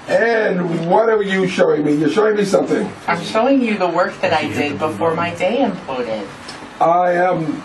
And what are you showing me? You're showing me something. I'm showing you the work that I did before my day imploded. I am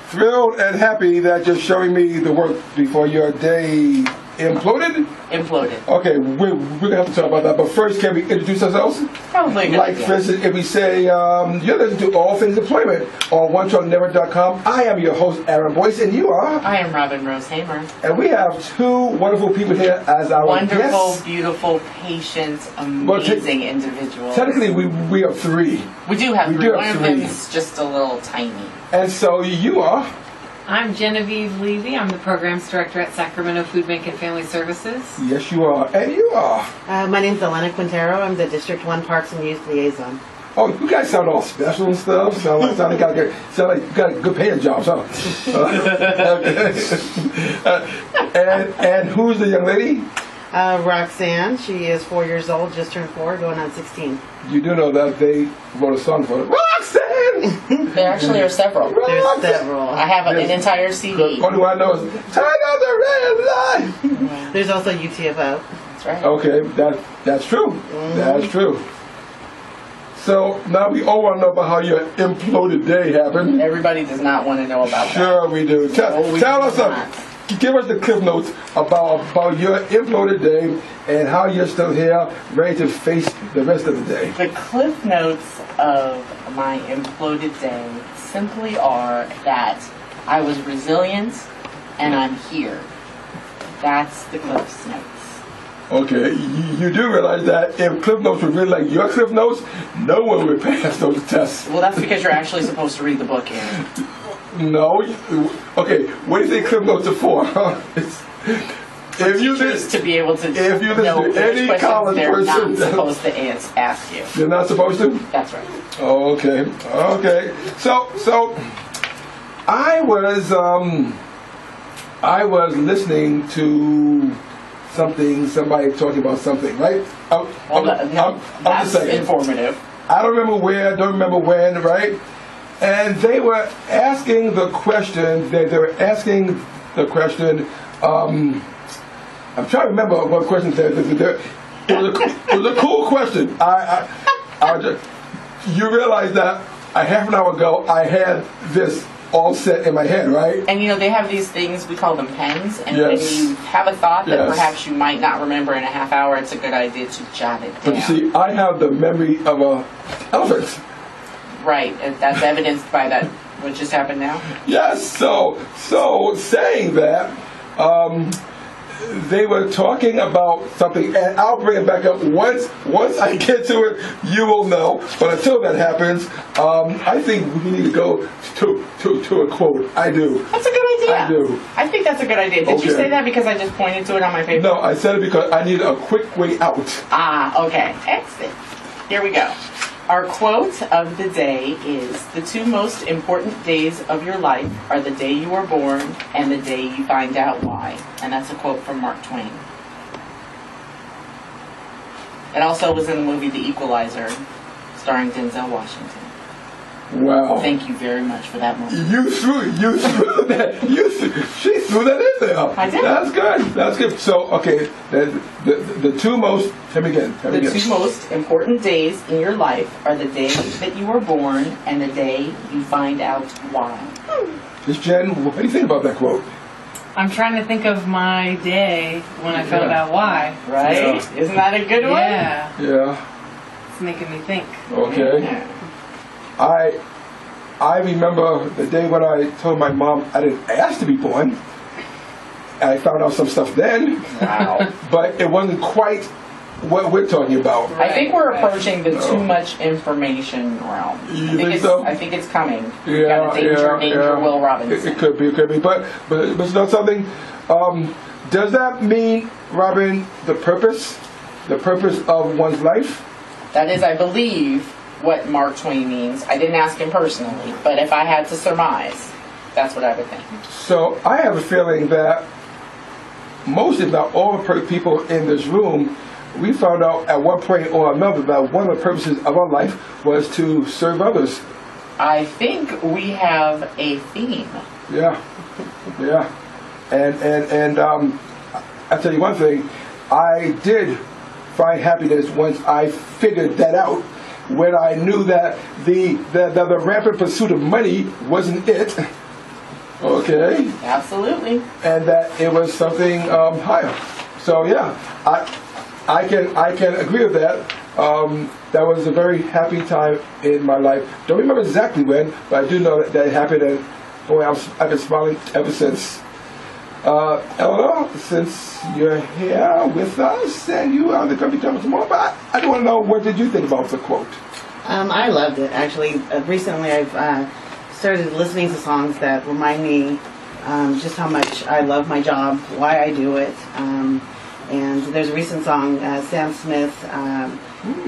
thrilled and happy that you're showing me the work before your day imploded. Imploded. Okay, we're going to have to talk about that. But first, can we introduce ourselves? Probably a good Like, idea. for instance, if we say, you're listening to All Things Employment on OneTruckNetwork.com. I am your host, Aaron Boyce, and you are? I am Robin Rose-Haymer. And we have two wonderful people here as our Wonderful, guests. beautiful, patient, amazing individuals. Technically, we have three. We do have three. One of three. them is just a little tiny. And so you are? I'm Genevieve Levy. I'm the Programs Director at Sacramento Food Bank and Family Services. Yes, you are. And you are? My name's Elena Quintero. I'm the District 1 Parks and Youth Liaison. Oh, you guys sound all special and stuff. Sound like you got good paying jobs, huh? And who's the young lady? Roxanne. She is 4 years old, just turned 4, going on 16. You do know that they wrote a song for it. Roxanne! There actually are several. There's several. I have an entire CD. What do I know is turn on the red light. There's also UTFO. That's right. Okay, that's true. Mm-hmm. That's true. So now we all want to know about how your imploded day happened. Everybody does not want to know about that. Sure we do. Tell us give us the cliff notes about your imploded day and how you're still here, ready to face the rest of the day. The cliff notes of my imploded day simply are that I was resilient and I'm here. That's the cliff notes. Okay, you do realize that if cliff notes were really like your cliff notes, no one would pass those tests. Well, that's because you're actually supposed to read the book, Aaron. No. Okay, what do you think cliff notes are for? For teachers to be able to if you listen know to which any questions college they're person, not supposed to ask you. They're not supposed to? That's right. Okay. So I was listening to somebody talking about something, right? I'm That's just saying. informative. I don't remember where, don't remember when, right? And they were asking the question, I'm trying to remember what the question said. It was a cool question. You realize that a half an hour ago I had this all set in my head, right? And they have these things, we call them pens, and Yes. when you have a thought that Yes. perhaps you might not remember in a half hour, it's a good idea to jot it down. But you see, I have the memory of an elephant. Right, and that's evidenced by that, what just happened now. Yes, so saying that, they were talking about something, and I'll bring it back up once I get to it. You will know, but until that happens, I think we need to go to a quote. I do. That's a good idea. I do. I think that's a good idea. Did you Okay. say that because I just pointed to it on my paper? No, I said it because I need a quick way out. Ah, okay. Excellent. Here we go. Our quote of the day is, "The two most important days of your life are the day you were born and the day you find out why." And that's a quote from Mark Twain. It also was in the movie The Equalizer, starring Denzel Washington. Wow. Thank you very much for that moment. You threw that. She threw that in there. I did. That's good. So, okay, the two most. Tell me again. The two most important days in your life are the day that you were born and the day you find out why. Miss Jen, what do you think about that quote? I'm trying to think of my day when I found out why. Right? Yeah. Isn't that a good one? Yeah, Yeah. it's making me think. Okay. Yeah. I remember the day when I told my mom I didn't ask to be born. I found out some stuff then. Wow. But it wasn't quite what we're talking about. I think we're approaching the too much information realm. You think so? I think it's coming. Yeah, Danger, Will Robinson. It could be. But you know something? Does that mean, Robin, the purpose of one's life? That is, I believe, what Mark Twain means. I didn't ask him personally, but if I had to surmise, that's what I would think. So I have a feeling that most, if not all, the people in this room, we found out at one point or another that one of the purposes of our life was to serve others. I think we have a theme. Yeah. And I'll tell you one thing. I did find happiness once I figured that out. When I knew that the rampant pursuit of money wasn't it. Okay. Absolutely. And that it was something higher. So yeah, I can agree with that. That was a very happy time in my life. Don't remember exactly when, but I do know that it happened, and boy, I've been smiling ever since. Eleanor, since you're here with us and you are going to be telling us more, but I do want to know, what did you think about the quote? I loved it, actually. Recently, I've started listening to songs that remind me just how much I love my job, why I do it. And there's a recent song Sam Smith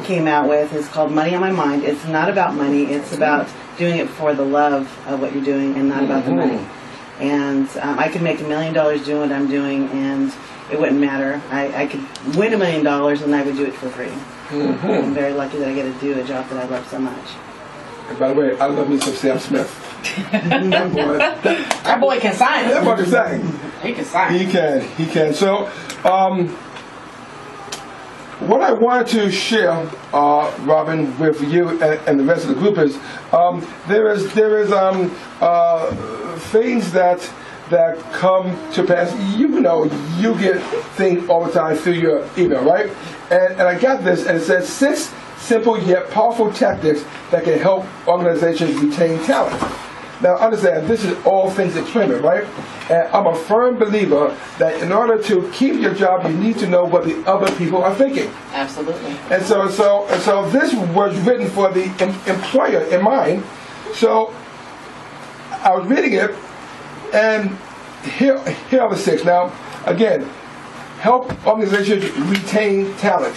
came out with. It's called Money on My Mind. It's not about money. It's about doing it for the love of what you're doing and not about the money. And I could make $1 million doing what I'm doing, and it wouldn't matter. I could win $1 million, and I would do it for free. I'm very lucky that I get to do a job that I love so much. And by the way, I love me some Sam Smith. That boy can sign. That boy can sing. He can sign. He can. So, what I wanted to share, Robin, with you and the rest of the group is there is things that come to pass. You know, you get things all the time through your email, right? And I got this, and it says 6 simple yet powerful tactics that can help organizations retain talent. Now, understand, this is all things employment, right? And I'm a firm believer that in order to keep your job, you need to know what the other people are thinking. Absolutely. And so this was written for the employer in mind. So I was reading it, and here are the 6. Now, again, help organizations retain talent.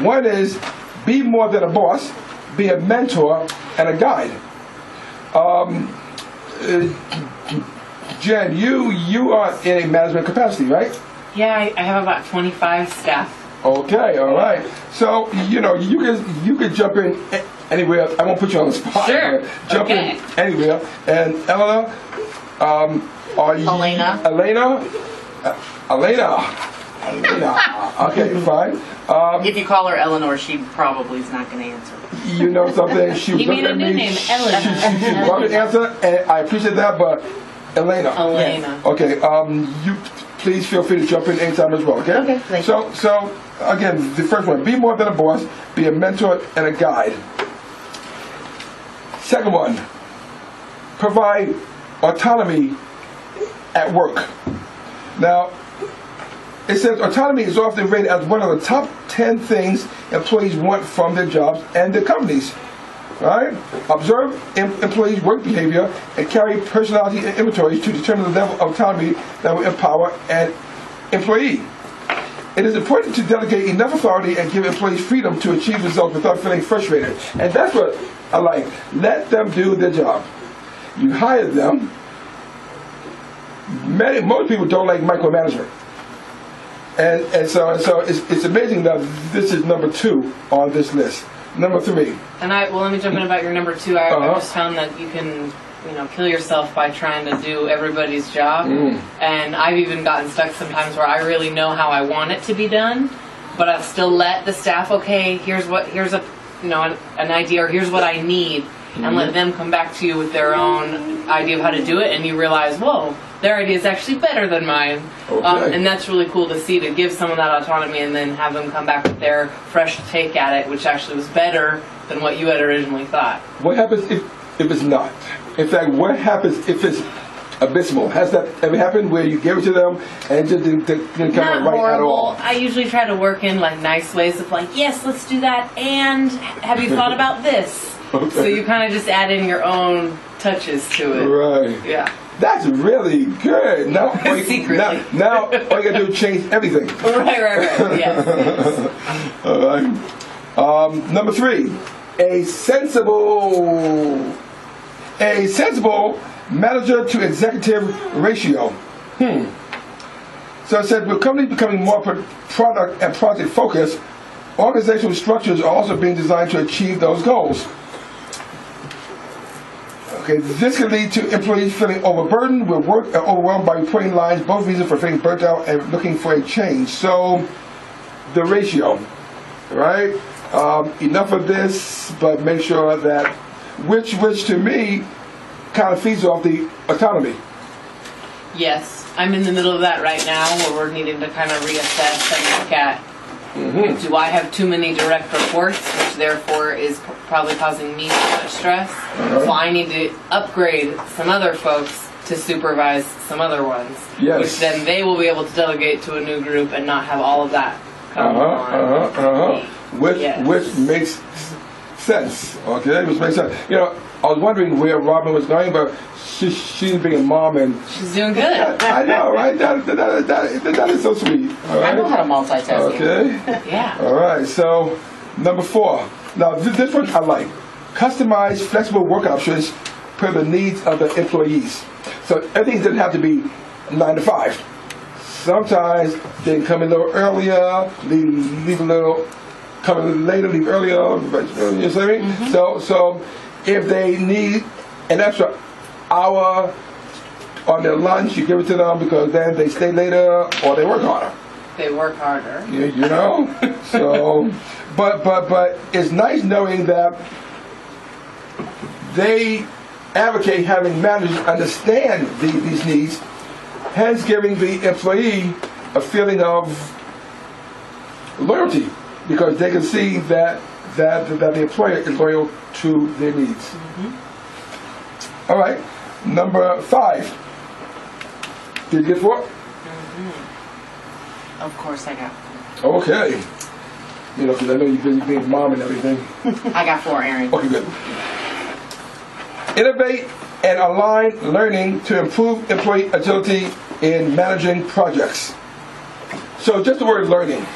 One is, be more than a boss, be a mentor and a guide. Jen, you are in a management capacity, right? Yeah, I have about 25 staff. Okay, all right. So you know you can jump in anywhere. I won't put you on the spot. Sure. Jump in anywhere. And Elena, are you Elena? Okay, fine. If you call her Eleanor, she probably is not going to answer. You know something? She He looked made a at new me. name, She Elena. wanted to answer, and I appreciate that. But Elena. Elena. Okay. You please feel free to jump in anytime as well. Okay. Okay, thank you. So again, the first one: be more than a boss, be a mentor and a guide. Second one: provide autonomy at work. Now, it says autonomy is often rated as one of the top 10 things employees want from their jobs and their companies. All right? Observe employees' work behavior and carry personality and inventories to determine the level of autonomy that will empower an employee. It is important to delegate enough authority and give employees freedom to achieve results without feeling frustrated. And that's what I like. Let them do their job. You hire them. Most people don't like micromanagement. And so it's amazing that this is number 2 on this list. Number 3. And let me jump in about your number 2. I just found that you can, kill yourself by trying to do everybody's job. And I've even gotten stuck sometimes where I really know how I want it to be done, but I'll still let the staff, okay, here's an idea, or here's what I need, and let them come back to you with their own idea of how to do it, and you realize, whoa, their idea is actually better than mine. Okay. And that's really cool to see, to give someone that autonomy and then have them come back with their fresh take at it, which actually was better than what you had originally thought. What happens if it's not? In fact, what happens if it's abysmal? Has that ever happened where you give it to them and it just didn't come out right horrible at all? I usually try to work in nice ways of yes, let's do that, and have you thought about this? Okay. So you kind of just add in your own touches to it. Right. Yeah. That's really good. Now, Secretly. now all you gotta do is change everything. Right. Yes. All right. Number 3, a sensible manager to executive ratio. So it said, with companies becoming more product and project focused, organizational structures are also being designed to achieve those goals. Okay, this can lead to employees feeling overburdened with work and overwhelmed by reporting lines, both reasons for feeling burnt out and looking for a change. So, the ratio. right? Enough of this, but make sure that, which to me kind of feeds off the autonomy. Yes, I'm in the middle of that right now where we're needing to kind of reassess and look at, do I have too many direct reports, which therefore is probably causing me too much stress? So I need to upgrade some other folks to supervise some other ones, which then they will be able to delegate to a new group and not have all of that come on. Which makes sense, okay? Which makes sense. You know, I was wondering where Robin was going, but she's being a mom and she's doing good. I know, right? That is so sweet. All right? I know how to multitask. Okay. Yeah. All right. So number 4. Now this one I like. Customize flexible work options per the needs of the employees. So everything doesn't have to be 9 to 5. Sometimes they can come in a little earlier, leave a little, come in later, leave earlier. You know what I mean? So if they need an extra hour on their lunch, you give it to them because then they stay later or they work harder. They work harder. You know? So, but it's nice knowing that they advocate having managers understand these needs, hence giving the employee a feeling of loyalty because they can see that the employer is loyal to their needs. All right, number 5. Did you get 4? Of course I got 4. Okay. You know, because I know you've been being mom and everything. I got 4, Aaron. Okay, good. Innovate and align learning to improve employee agility in managing projects. So just the word learning,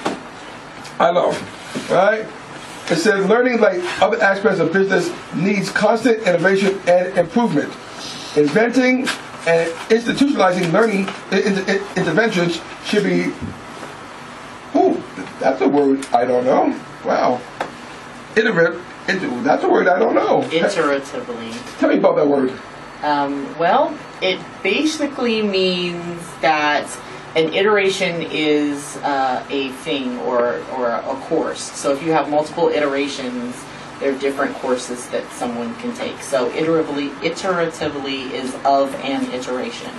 I love, right? It says learning, like other aspects of business, needs constant innovation and improvement. Inventing and institutionalizing learning interventions should be, that's a word I don't know. Wow. That's a word I don't know. Iteratively. Tell me about that word. Well, it basically means that an iteration is a thing or a course. So if you have multiple iterations, there are different courses that someone can take. So iteratively is of an iteration.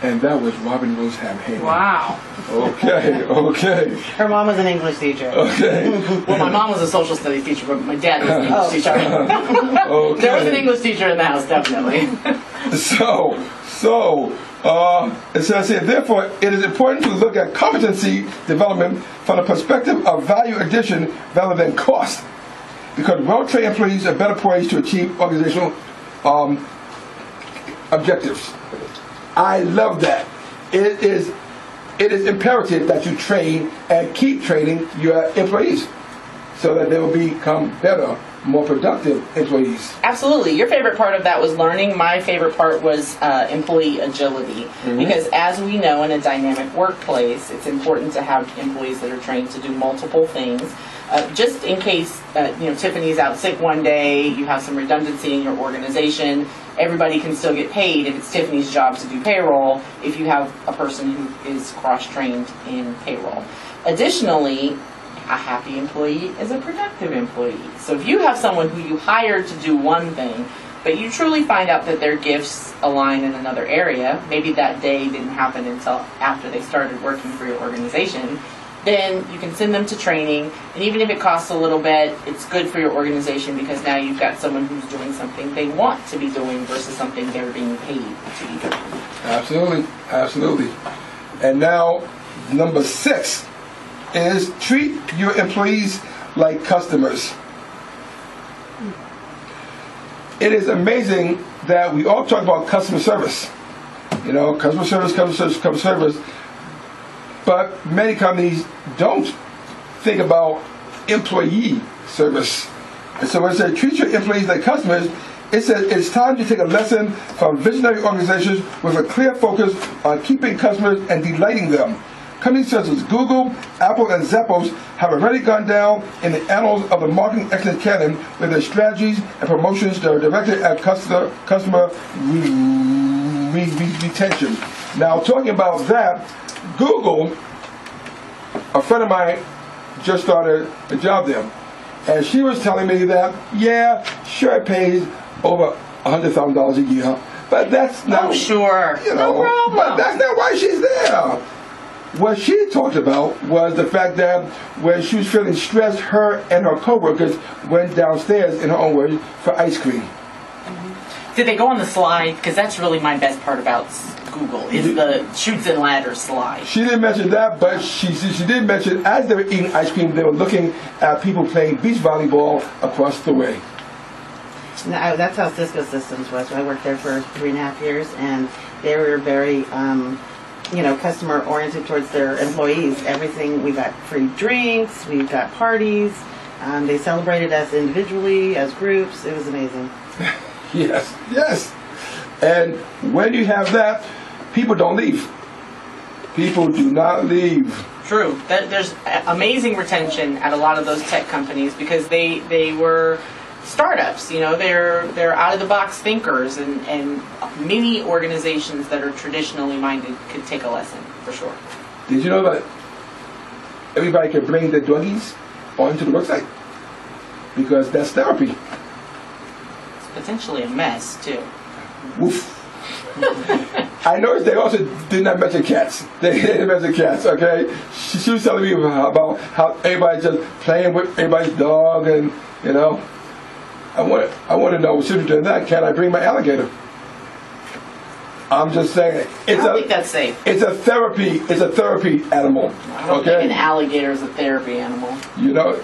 And that was Robin Rose-Haymer. Wow. Okay. Her mom was an English teacher. Okay. Well, my mom was a social studies teacher, but my dad was an English teacher. Okay. There was an English teacher in the house, definitely. So, it says here, therefore, it is important to look at competency development from the perspective of value addition rather than cost. Because well-trained employees are better poised to achieve organizational objectives. I love that. It is imperative that you train and keep training your employees so that they will become better, more productive employees. Absolutely. Your favorite part of that was learning. My favorite part was employee agility. Because as we know, in a dynamic workplace, it's important to have employees that are trained to do multiple things. Just in case, Tiffany's out sick one day, you have some redundancy in your organization, everybody can still get paid if it's Tiffany's job to do payroll if you have a person who is cross-trained in payroll. Additionally, a happy employee is a productive employee. So if you have someone who you hired to do one thing, but you truly find out that their gifts align in another area, maybe that day didn't happen until after they started working for your organization, then you can send them to training, and even if it costs a little bit, it's good for your organization because now you've got someone who's doing something they want to be doing versus something they're being paid to be doing. Absolutely. And now, number 6 is treat your employees like customers. It is amazing that we all talk about customer service. Customer service. But many companies don't think about employee service. And so when it says treat your employees like customers, it says it's time to take a lesson from visionary organizations with a clear focus on keeping customers and delighting them. Companies such as Google, Apple, and Zappos have already gone down in the annals of the marketing excellence canon with their strategies and promotions that are directed at customer retention. Now, talking about that, Google, a friend of mine just started a job there. And she was telling me that, yeah, sure it pays over $100,000 a year, but that's not, Oh, sure. you know, No problem. but that's not why she's there. What she talked about was the fact that when she was feeling stressed, her and her coworkers went downstairs, in her own words, for ice cream. Did they go on the slide? Because that's really my best part about Google, is the Chutes and Ladders slide. She didn't mention that, but she did mention as they were eating ice cream, they were looking at people playing beach volleyball across the way. No, that's how Cisco Systems was. I worked there for 3.5 years, and they were very, customer oriented towards their employees. Everything, we got free drinks, we got parties. They celebrated us individually, as groups. It was amazing. Yes, yes. And when you have that, people don't leave. People do not leave. True. There's amazing retention at a lot of those tech companies because they were startups. You know, they're out of the box thinkers, and many organizations that are traditionally minded could take a lesson for sure. Did you know that everybody can bring their druggies onto the worksite? Because that's therapy. It's potentially a mess too. Woof. I noticed they also did not mention cats. They didn't mention cats, okay? She was telling me about how everybody's just playing with everybody's dog, and, you know, I want to know, sooner than that, can I bring my alligator? I'm just saying, I don't think that's safe. it's a therapy animal, I don't think an alligator is a therapy animal. You know,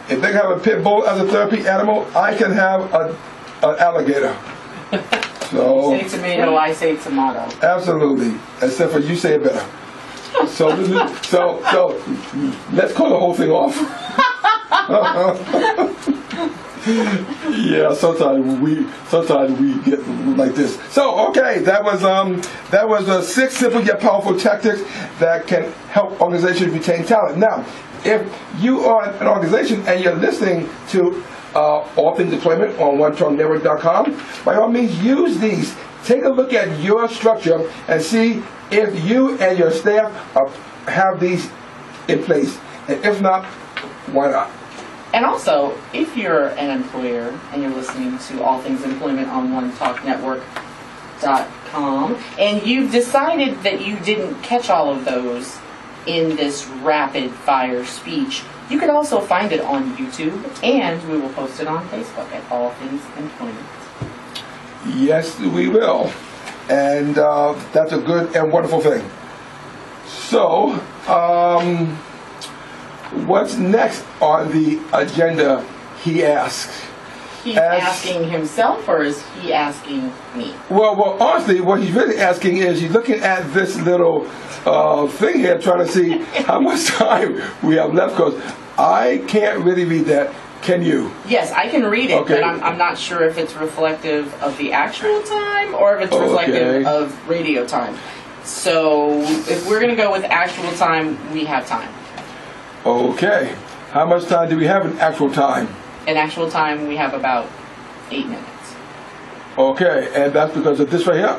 if they have a pit bull as a therapy animal, I can have an alligator. So, You say tomato, I say tomato. absolutely, except for you say it better. So let's call the whole thing off. Yeah, sometimes we get like this. So okay, that was 6 simple yet powerful tactics that can help organizations retain talent. Now, if you are an organization and you're listening to All Things Employment on OneTalkNetwork.com, by all means use these. Take a look at your structure and see if you and your staff have these in place. And if not, why not? And also, if you're an employer and you're listening to All Things Employment on OneTalkNetwork.com, and you've decided that you didn't catch all of those in this rapid fire speech, you can also find it on YouTube, and we will post it on Facebook at All Things Employment. Yes, we will. And that's a good and wonderful thing. So, what's next on the agenda, he asks? He's asking himself, or is he asking me? Well, honestly, what he's really asking is he's looking at this little thing here, trying to see how much time we have left, because I can't really read that. Can you? Yes, I can read it, Okay. but I'm not sure if it's reflective of the actual time or if it's reflective of radio time. So if we're going to go with actual time, we have time. Okay. How much time do we have in actual time? In actual time, we have about 8 minutes. Okay, and that's because of this right here.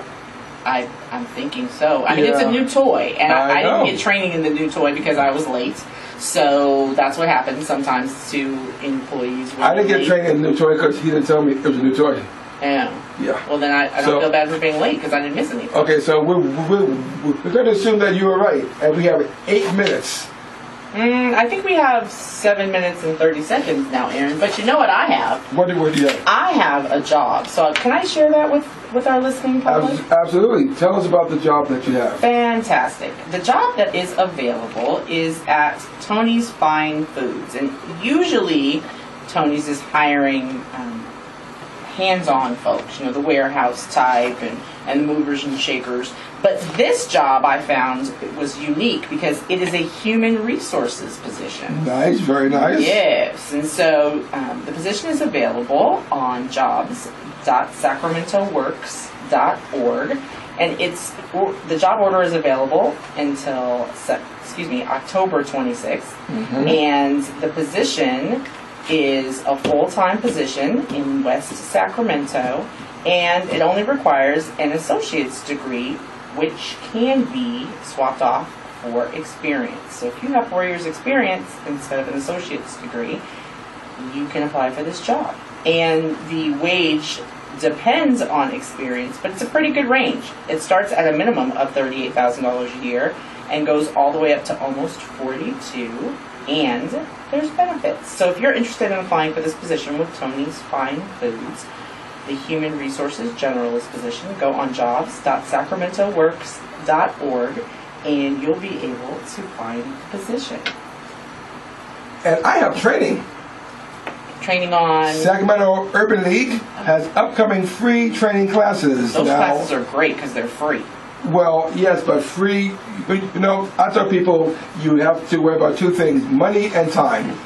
I'm thinking so. I mean, it's a Yeah. new toy, and I know. didn't get training in the new toy because I was late. So that's what happens sometimes to employees. when I didn't they're get late. training in the new toy because he didn't tell me it was a new toy. Yeah. Yeah. Well, then I So- don't feel bad for being late because I didn't miss anything. Okay, so we're going to assume that you were right, and we have 8 minutes. I think we have 7 minutes and 30 seconds now, Aaron. But you know what I have? What do you have? I have a job. So can I share that with our listening public? Absolutely. Tell us about the job that you have. Fantastic. The job that is available is at Tony's Fine Foods. And usually Tony's is hiring hands-on folks, you know, the warehouse type and the movers and shakers. But this job I found was unique because it is a human resources position. Nice, very nice. Yes, and so the position is available on jobs.sacramentoworks.org, and the job order is available until October 26th, and the position is a full-time position in West Sacramento, and it only requires an associate's degree, which can be swapped off for experience. So if you have 4 years experience instead of an associate's degree, you can apply for this job. And the wage depends on experience, but it's a pretty good range. It starts at a minimum of $38,000 a year and goes all the way up to almost $42,000, and there's benefits. So if you're interested in applying for this position with Tony's Fine Foods, the Human Resources Generalist position, go on jobs.sacramentoworks.org and you'll be able to find the position. And I have training. Training on... Sacramento Urban League has upcoming free training classes. Those classes are great because they're free. Well, yes, but free, you know, I tell people you have to worry about two things, money and time.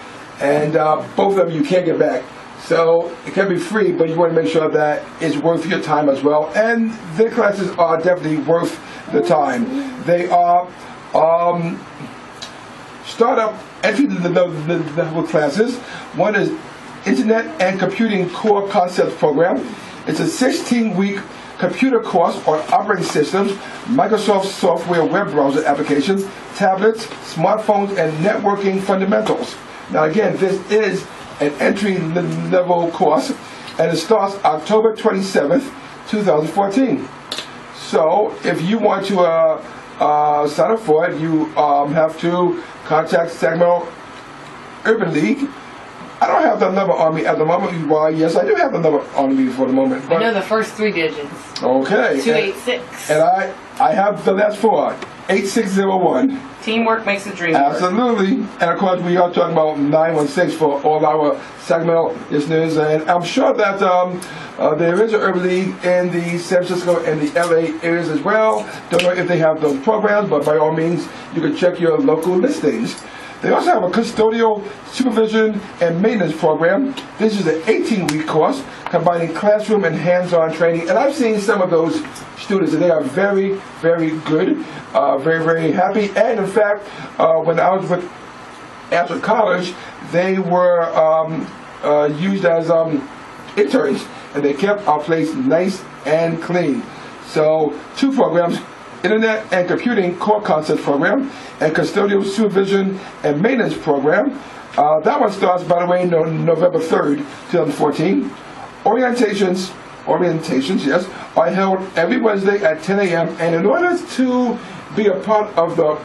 And both of them you can't get back. So it can be free, but you want to make sure that it's worth your time as well. And the classes are definitely worth the time. They are startup entry-level classes. One is Internet and Computing Core Concepts Program. It's a 16-week computer course on operating systems, Microsoft software web browser applications, tablets, smartphones, and networking fundamentals. Now again, this is an entry-level course, and it starts October 27th, 2014. So if you want to sign up for it, you have to contact Sacramento Urban League. I don't have the number on me at the moment. Well, yes, I do have the number on me for the moment. But I know the first 3 digits. Okay. 286. And I have the last 4, 8601. Teamwork makes the dream work. Absolutely. And of course, we are talking about 916 for all our Sacramento listeners. And I'm sure that there is an Urban League in the San Francisco and the LA areas as well. Don't know if they have those programs, but by all means, you can check your local listings. They also have a custodial supervision and maintenance program. This is an 18-week course combining classroom and hands-on training. And I've seen some of those students, and they are very, very good, very, very happy. And in fact, when I was after college, they were used as interns, and they kept our place nice and clean. So 2 programs, Internet and Computing Core Concepts Program and Custodial Supervision and Maintenance Program. That one starts, by the way, November 3rd, 2014. Orientations, yes, are held every Wednesday at 10 a.m. And in order to be a part of the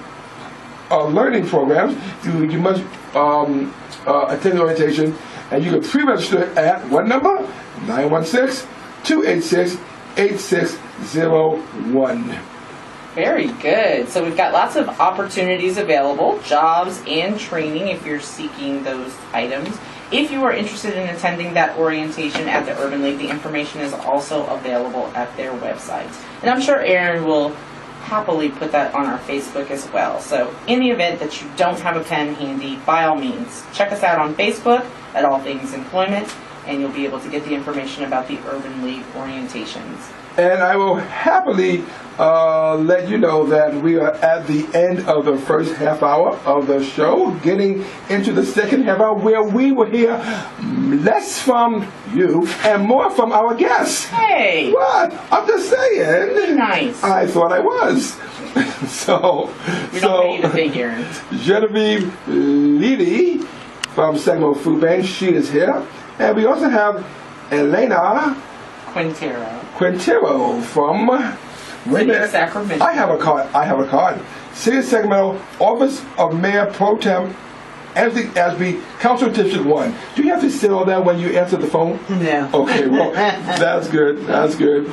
learning programs, you must attend the orientation, and you can pre-register at what number? 916-286-8601. Very good. So we've got lots of opportunities available, jobs and training if you're seeking those items. If you are interested in attending that orientation at the Urban League, the information is also available at their website. And I'm sure Aaron will happily put that on our Facebook as well. So in the event that you don't have a pen handy, by all means, check us out on Facebook at All Things Employment, and you'll be able to get the information about the Urban League orientations. And I will happily let you know that we are at the end of the first half hour of the show, getting into the second half hour where we will hear less from you and more from our guests. Hey! What? I'm just saying. Nice. I thought I was. We don't pay you to think, Aaron. Genevieve Levy from Sacramento Food Bank, she is here. And we also have Elena Quintero from City of Sacramento. I have a card. City of Sacramento, Office of Mayor Pro Tem, Anthony Ashby, Council District 1. Do you have to say all that when you answer the phone? No. Okay, well, that's good. That's good.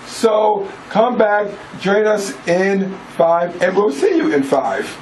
So come back, join us in 5, and we'll see you in 5.